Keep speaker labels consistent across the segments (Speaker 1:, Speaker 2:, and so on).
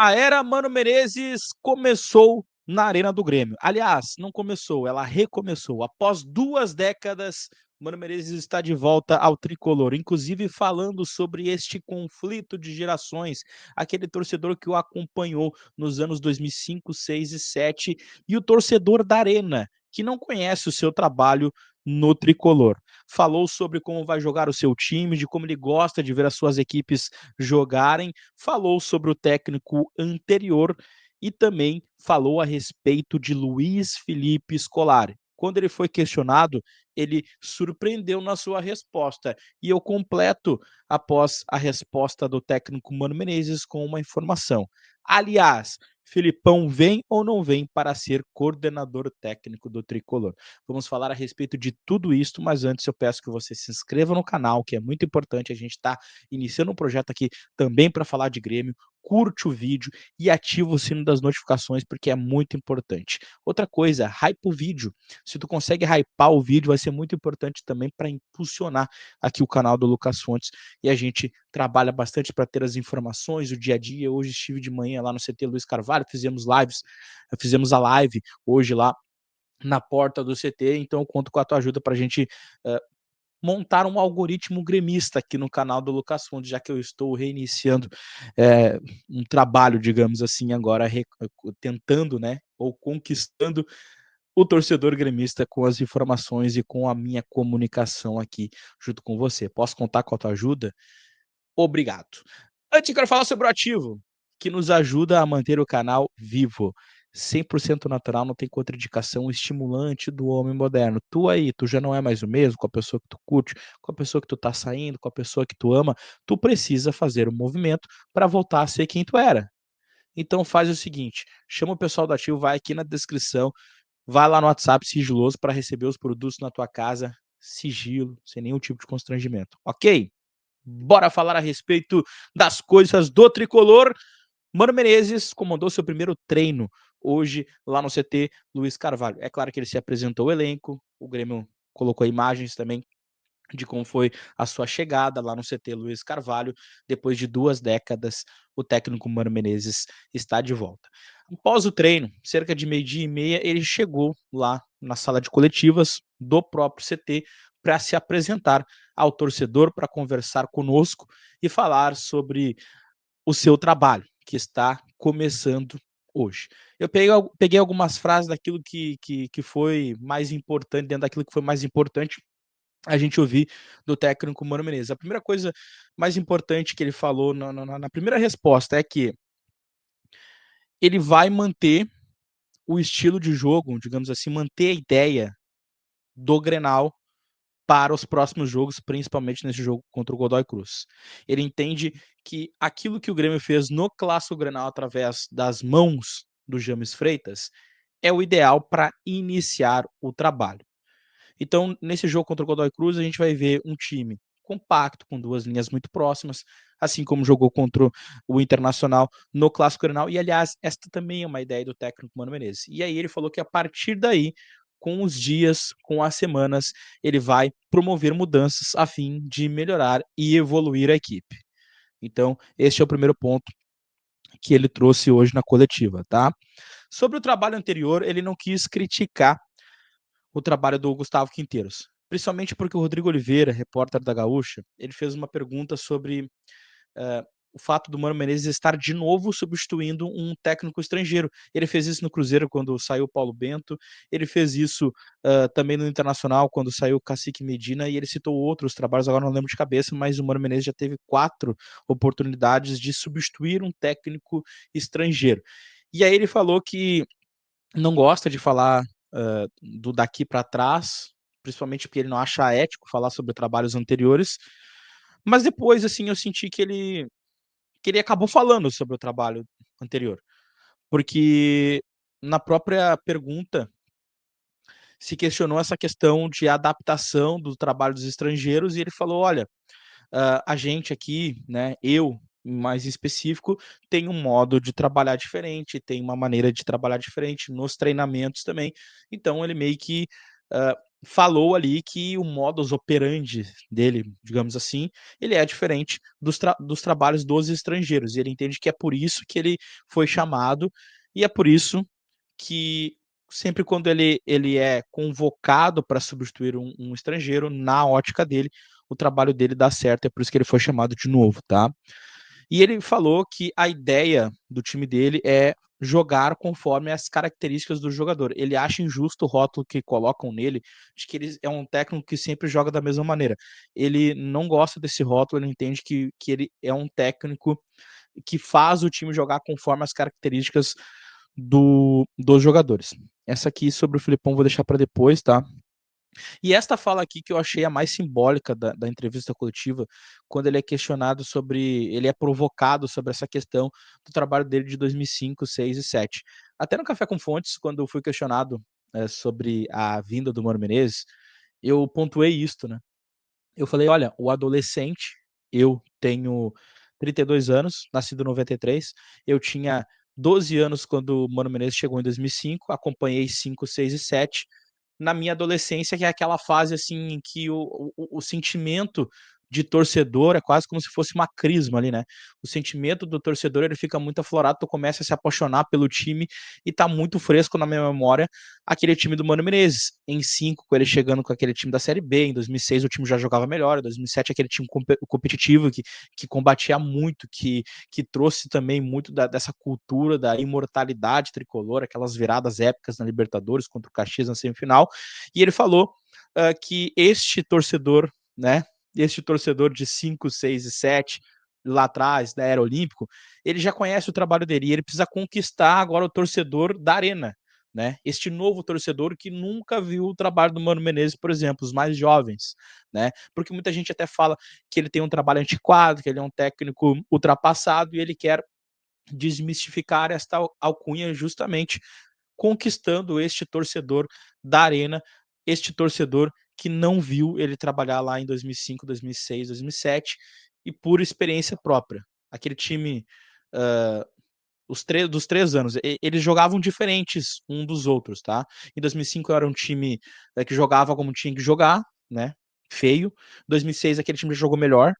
Speaker 1: A era Mano Menezes começou na Arena do Grêmio. Aliás, não começou, ela recomeçou. Após 2 décadas, Mano Menezes está de volta ao tricolor, inclusive falando sobre este conflito de gerações, aquele torcedor que o acompanhou nos anos 2005, 6 e 7 e o torcedor da Arena, que não conhece o seu trabalho no tricolor. Falou sobre como vai jogar o seu time, de como ele gosta de ver as suas equipes jogarem, falou sobre o técnico anterior e também falou a respeito de Luiz Felipe Scolari. Quando ele foi questionado, ele surpreendeu na sua resposta. E eu completo após a resposta do técnico Mano Menezes com uma informação. Aliás, Filipão vem ou não vem para ser coordenador técnico do Tricolor? Vamos falar a respeito de tudo isso, mas antes eu peço que você se inscreva no canal, que é muito importante. A gente está iniciando um projeto aqui também para falar de Grêmio. Curte o vídeo e ativa o sino das notificações, porque é muito importante. Outra coisa, hype o vídeo. Se tu consegue hypar o vídeo, vai ser muito importante também para impulsionar aqui o canal do Lucas Fontes. E a gente trabalha bastante para ter as informações, o dia a dia. Hoje estive de manhã lá no CT Luiz Carvalho, fizemos a live hoje lá na porta do CT, então eu conto com a tua ajuda para a gente montar um algoritmo gremista aqui no canal do Lucas Fontes, já que eu estou reiniciando um trabalho, digamos assim, agora tentando, né, ou conquistando o torcedor gremista com as informações e com a minha comunicação aqui junto com você. Posso contar com a tua ajuda? Obrigado. Antes eu quero falar sobre o ativo, que nos ajuda a manter o canal vivo. 100% natural, não tem contraindicação, estimulante do homem moderno. Tu aí, tu já não é mais o mesmo com a pessoa que tu curte, com a pessoa que tu tá saindo, com a pessoa que tu ama, tu precisa fazer um movimento para voltar a ser quem tu era. Então faz o seguinte, chama o pessoal do ativo, vai aqui na descrição, vai lá no WhatsApp sigiloso para receber os produtos na tua casa, sigilo, sem nenhum tipo de constrangimento, ok? Bora falar a respeito das coisas do tricolor. Mano Menezes comandou seu primeiro treino hoje lá no CT Luiz Carvalho. É claro que ele se apresentou ao elenco, o Grêmio colocou imagens também de como foi a sua chegada lá no CT Luiz Carvalho. Depois de 2 décadas, o técnico Mano Menezes está de volta. Após o treino, cerca de 12h30, ele chegou lá na sala de coletivas do próprio CT para se apresentar ao torcedor, para conversar conosco e falar sobre o seu trabalho, que está começando hoje. Eu peguei algumas frases daquilo que foi mais importante, dentro daquilo que foi mais importante a gente ouvir do técnico Mano Menezes. A primeira coisa mais importante que ele falou na primeira resposta é que ele vai manter o estilo de jogo, digamos assim, manter a ideia do Grenal para os próximos jogos, principalmente nesse jogo contra o Godoy Cruz. Ele entende que aquilo que o Grêmio fez no Clássico Grenal através das mãos do James Freitas é o ideal para iniciar o trabalho. Então, nesse jogo contra o Godoy Cruz, a gente vai ver um time compacto, com 2 linhas muito próximas, assim como jogou contra o Internacional no Clássico Grenal. E, aliás, esta também é uma ideia do técnico Mano Menezes. E aí ele falou que a partir daí, com os dias, com as semanas, ele vai promover mudanças a fim de melhorar e evoluir a equipe. Então, este é o primeiro ponto que ele trouxe hoje na coletiva, tá? Sobre o trabalho anterior, ele não quis criticar o trabalho do Gustavo Quinteiros. Principalmente porque o Rodrigo Oliveira, repórter da Gaúcha, ele fez uma pergunta sobre o fato do Mano Menezes estar de novo substituindo um técnico estrangeiro. Ele fez isso no Cruzeiro quando saiu o Paulo Bento, ele fez isso também no Internacional quando saiu o Cacique Medina, e ele citou outros trabalhos, agora não lembro de cabeça, mas o Mano Menezes já teve 4 oportunidades de substituir um técnico estrangeiro. E aí ele falou que não gosta de falar do daqui para trás, principalmente porque ele não acha ético falar sobre trabalhos anteriores, mas depois, assim, eu senti que ele acabou falando sobre o trabalho anterior, porque na própria pergunta se questionou essa questão de adaptação do trabalho dos estrangeiros e ele falou: olha, a gente aqui, né, eu mais em específico, tem um modo de trabalhar diferente, tem uma maneira de trabalhar diferente nos treinamentos também. Então ele meio que falou ali que o modus operandi dele, digamos assim, ele é diferente dos trabalhos dos estrangeiros, e ele entende que é por isso que ele foi chamado, e é por isso que sempre quando ele é convocado para substituir um estrangeiro, na ótica dele, o trabalho dele dá certo, é por isso que ele foi chamado de novo, tá. E ele falou que a ideia do time dele é jogar conforme as características do jogador. Ele acha injusto o rótulo que colocam nele, de que ele é um técnico que sempre joga da mesma maneira. Ele não gosta desse rótulo, ele entende que ele é um técnico que faz o time jogar conforme as características dos jogadores. Essa aqui sobre o Filipão vou deixar para depois, tá? E esta fala aqui que eu achei a mais simbólica da entrevista coletiva, quando ele é questionado sobre, ele é provocado sobre essa questão do trabalho dele de 2005, 6 e 7. Até no Café com Fontes, quando eu fui questionado sobre a vinda do Mano Menezes, eu pontuei isto, né? Eu falei, olha, o adolescente, eu tenho 32 anos, nascido em 93, eu tinha 12 anos quando o Mano Menezes chegou em 2005, acompanhei 5, 6 e 7, na minha adolescência, que é aquela fase, assim, em que o sentimento de torcedor é quase como se fosse uma crisma ali, né. O sentimento do torcedor, ele fica muito aflorado, tu começa a se apaixonar pelo time e tá muito fresco na minha memória aquele time do Mano Menezes. Em 5 com ele chegando com aquele time da Série B, em 2006 o time já jogava melhor, em 2007 aquele time competitivo que combatia muito, que trouxe também muito dessa cultura da imortalidade tricolor, aquelas viradas épicas na Libertadores contra o Caxias na semifinal. E ele falou que este torcedor, né, este torcedor de 5, 6 e 7 lá atrás, da era olímpico, ele já conhece o trabalho dele e ele precisa conquistar agora o torcedor da arena, né? Este novo torcedor que nunca viu o trabalho do Mano Menezes, por exemplo, os mais jovens, né? Porque muita gente até fala que ele tem um trabalho antiquado, que ele é um técnico ultrapassado e ele quer desmistificar esta alcunha justamente conquistando este torcedor da arena, este torcedor que não viu ele trabalhar lá em 2005, 2006, 2007 e por experiência própria. Aquele time, hã, dos 3 anos, eles jogavam diferentes um dos outros, tá. Em 2005 era um time, que jogava como tinha que jogar, né, feio. 2006 aquele time já jogou melhor,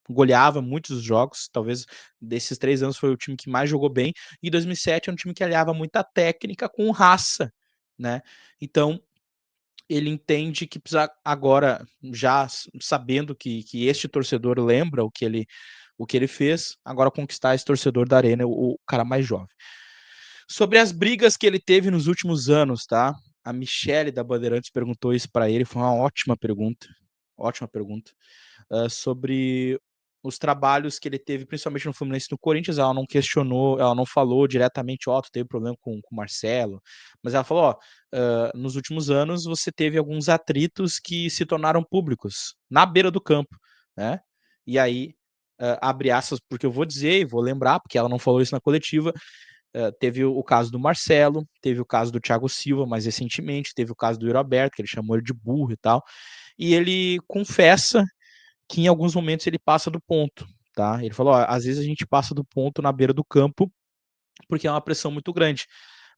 Speaker 1: goleava muitos jogos, talvez desses 3 anos foi o time que mais jogou bem, e 2007 é um time que aliava muita técnica com raça, né. Então, ele entende que precisa agora, já sabendo que este torcedor lembra o que ele fez, agora conquistar esse torcedor da arena, o cara mais jovem. Sobre as brigas que ele teve nos últimos anos, tá, a Michele da Bandeirantes perguntou isso pra ele, foi uma ótima pergunta, sobre os trabalhos que ele teve, principalmente no Fluminense e no Corinthians. Ela não questionou, ela não falou diretamente: "Ó, tu teve problema com o Marcelo", mas ela falou: "Ó, nos últimos anos você teve alguns atritos que se tornaram públicos, na beira do campo, né". E aí, abre aspas, porque eu vou dizer e vou lembrar, porque ela não falou isso na coletiva, teve o caso do Marcelo, teve o caso do Thiago Silva mais recentemente, teve o caso do Yuri Alberto, que ele chamou ele de burro e tal, e ele confessa que em alguns momentos ele passa do ponto, tá. Ele falou: "Ó, às vezes a gente passa do ponto na beira do campo, porque é uma pressão muito grande",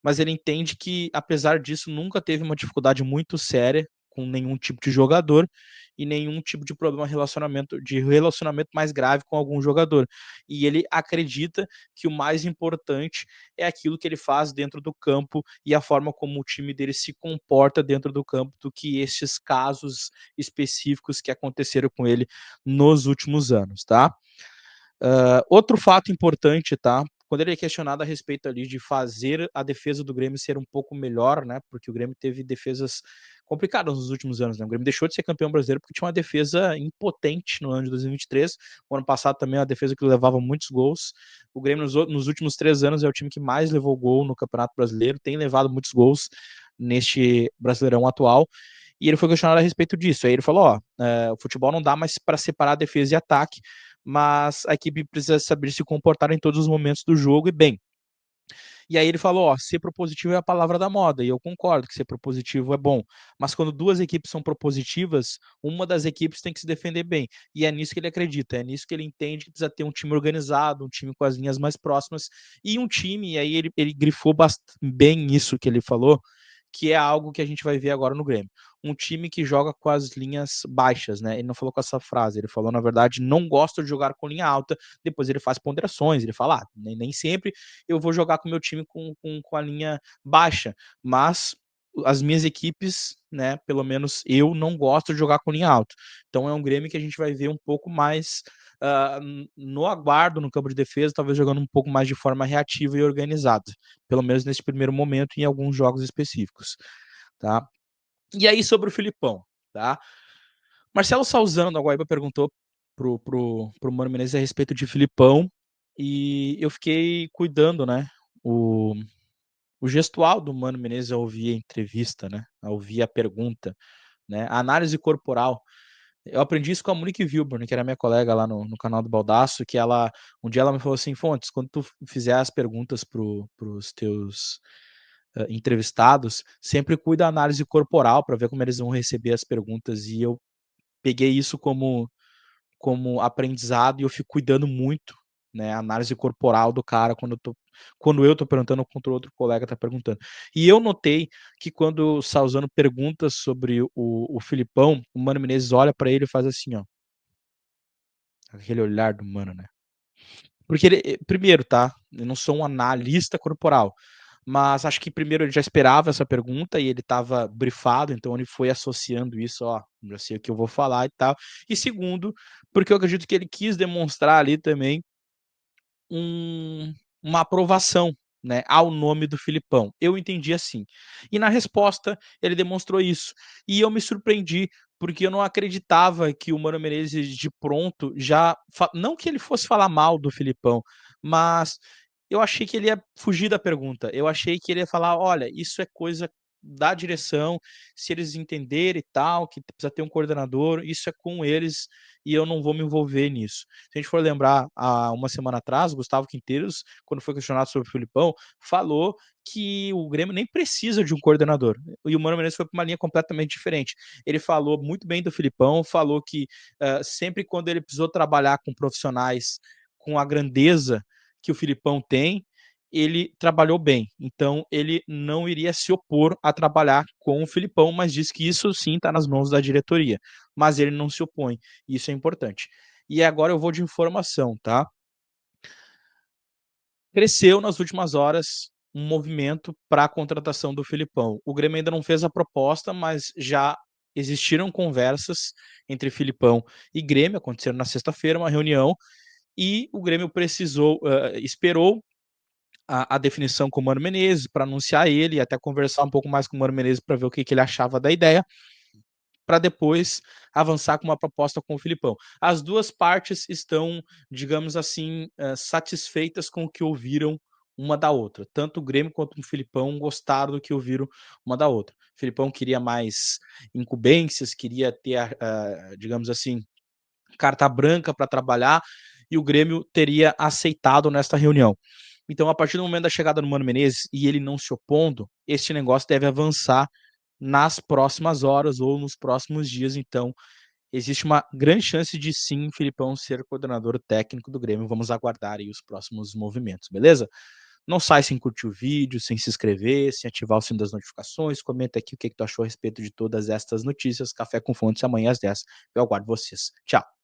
Speaker 1: mas ele entende que, apesar disso, nunca teve uma dificuldade muito séria com nenhum tipo de jogador e nenhum tipo de problema relacionamento mais grave com algum jogador. E ele acredita que o mais importante é aquilo que ele faz dentro do campo e a forma como o time dele se comporta dentro do campo, do que esses casos específicos que aconteceram com ele nos últimos anos, tá. Outro fato importante, tá, quando ele é questionado a respeito ali de fazer a defesa do Grêmio ser um pouco melhor, né, porque o Grêmio teve defesas complicadas nos últimos anos, né, o Grêmio deixou de ser campeão brasileiro porque tinha uma defesa impotente no ano de 2023, o ano passado também é uma defesa que levava muitos gols, o Grêmio nos últimos 3 anos é o time que mais levou gol no Campeonato Brasileiro, tem levado muitos gols neste Brasileirão atual, e ele foi questionado a respeito disso, aí ele falou: "Ó, o futebol não dá mais para separar defesa e ataque, mas a equipe precisa saber se comportar em todos os momentos do jogo e bem". E aí ele falou: "Ó, ser propositivo é a palavra da moda", e eu concordo que ser propositivo é bom, mas quando 2 equipes são propositivas, uma das equipes tem que se defender bem, e é nisso que ele acredita, é nisso que ele entende que precisa ter um time organizado, um time com as linhas mais próximas, e um time, e aí ele grifou bem isso que ele falou, que é algo que a gente vai ver agora no Grêmio. um time que joga com as linhas baixas, né, ele não falou com essa frase, ele falou, na verdade: "Não gosto de jogar com linha alta", depois ele faz ponderações, ele fala: "Ah, nem sempre eu vou jogar com o meu time com a linha baixa, mas as minhas equipes, né, pelo menos eu não gosto de jogar com linha alta". Então é um Grêmio que a gente vai ver um pouco mais, no aguardo, no campo de defesa, talvez jogando um pouco mais de forma reativa e organizada, pelo menos nesse primeiro momento em alguns jogos específicos, tá. E aí sobre o Filipão, tá. Marcelo Salzano da Guaíba perguntou pro Mano Menezes a respeito de Filipão, e eu fiquei cuidando, né, o o gestual do Mano Menezes ao ouvir a entrevista, né, ao ouvir a pergunta, né, a análise corporal. Eu aprendi isso com a Monique Wilborn, que era minha colega lá no canal do Baldaço, que ela um dia ela me falou assim: "Fontes, quando tu fizer as perguntas para os teus, entrevistados, sempre cuida da análise corporal para ver como eles vão receber as perguntas", e eu peguei isso como aprendizado e eu fico cuidando muito, né, a análise corporal do cara quando eu tô perguntando ou quando outro colega tá perguntando. E eu notei que quando o Salzano pergunta sobre o Filipão, o Mano Menezes olha pra ele e faz assim, ó, aquele olhar do Mano, né. Porque ele primeiro, tá, eu não sou um analista corporal, mas acho que primeiro ele já esperava essa pergunta e ele estava brifado, então ele foi associando isso: "Ó, já sei o que eu vou falar e tal". E segundo, porque eu acredito que ele quis demonstrar ali também um uma aprovação, né, ao nome do Filipão. Eu entendi assim. E na resposta ele demonstrou isso. E eu me surpreendi, porque eu não acreditava que o Mano Menezes de pronto já não que ele fosse falar mal do Filipão, mas eu achei que ele ia fugir da pergunta. Eu achei que ele ia falar: "Olha, isso é coisa da direção, se eles entenderem e tal, que precisa ter um coordenador, isso é com eles e eu não vou me envolver nisso". Se a gente for lembrar, há uma semana atrás, o Gustavo Quinteiros, quando foi questionado sobre o Filipão, falou que o Grêmio nem precisa de um coordenador. E o Mano Menezes foi para uma linha completamente diferente. Ele falou muito bem do Filipão, falou que sempre quando ele precisou trabalhar com profissionais com a grandeza que o Filipão tem, ele trabalhou bem. Então, ele não iria se opor a trabalhar com o Filipão, mas disse que isso sim está nas mãos da diretoria. Mas ele não se opõe. Isso é importante. E agora eu vou de informação, tá? Cresceu nas últimas horas um movimento para a contratação do Filipão. O Grêmio ainda não fez a proposta, mas já existiram conversas entre Filipão e Grêmio, aconteceram na sexta-feira uma reunião, e o Grêmio esperou a definição com o Mano Menezes para anunciar ele e até conversar um pouco mais com o Mano Menezes para ver o que ele achava da ideia, para depois avançar com uma proposta com o Filipão. As duas partes estão, digamos assim, satisfeitas com o que ouviram uma da outra. Tanto o Grêmio quanto o Filipão gostaram do que ouviram uma da outra. O Filipão queria mais incumbências, queria ter, digamos assim, carta branca para trabalhar, e o Grêmio teria aceitado nesta reunião. Então, a partir do momento da chegada do Mano Menezes e ele não se opondo, este negócio deve avançar nas próximas horas ou nos próximos dias. Então, existe uma grande chance de sim, Filipão ser coordenador técnico do Grêmio. Vamos aguardar aí os próximos movimentos, beleza? Não sai sem curtir o vídeo, sem se inscrever, sem ativar o sino das notificações. Comenta aqui o que tu achou a respeito de todas estas notícias. Café com Fontes amanhã às 10. Eu aguardo vocês. Tchau.